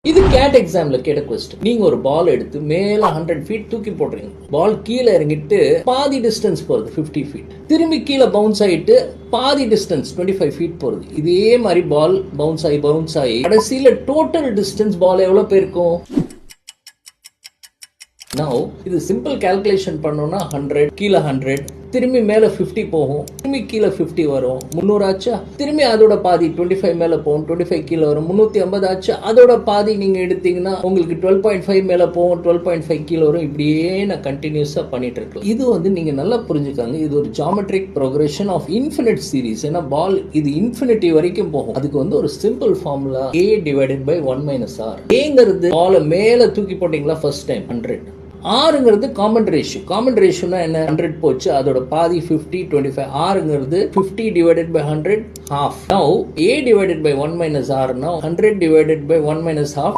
இது கேட் எக்ஸாம்ல கேட்ட கொஸ்டின். நீங்க ஒரு பால் எடுத்து மேல 100 ஃபீட் தூக்கி போடுறீங்க. பால் கீழே இறங்கிட்டு பாதி டிஸ்டன்ஸ் போகுது 50 ஃபீட். திரும்பி கீழே பவுன்ஸ் ஆயிட்டு பாதி டிஸ்டன்ஸ் 25 ஃபீட் போகுது. இதே மாதிரி பால் பவுன்ஸ் ஆகி கடைசியில டோட்டல் டிஸ்டன்ஸ் பால் எவ்வளவு போயிருக்கும்? Now, இது சிம்பிள் கால்குலேஷன் பண்ணோம்னா 100 கீழே 100 திரும்பி மேல 50 போகும், திரும்பி கீழே 50 வரும், 300 ஆச்சா, திரும்பி அதோட பாதி 25 மேல போகும், 25 கீழே வரும், 350 ஆச்சு, அதோட பாதி நீங்க எடுத்தீங்கன்னா உங்களுக்கு 12.5 மேல போகும், 12.5 கீழே வரும். இப்படியே நான் கண்டினியூஸா பண்ணிட்டு இருக்கேன். இது நீங்க நல்லா புரிஞ்சுக்காங்க, இது ஒரு geometric progression of infinite series. ஏன்னா பால் இது இன்ஃபினிட்டி வரைக்கும் போகும். அதுக்கு ஒரு simple formula a divided by 1 - r. ஏங்கிறது பால் மேல தூக்கி போட்டீங்களா ஃபர்ஸ்ட் டைம் 100. ஆறுங்கிறது காமன் ரேஷியோ. காமன் ரேஷியோனா என்ன? 100 போச்சு, அதோட பாதி 50, 25. ஆறுங்கிறது 50 divided by 100 half. Now a divided by 1 - r. Now 100 divided by 1 - half.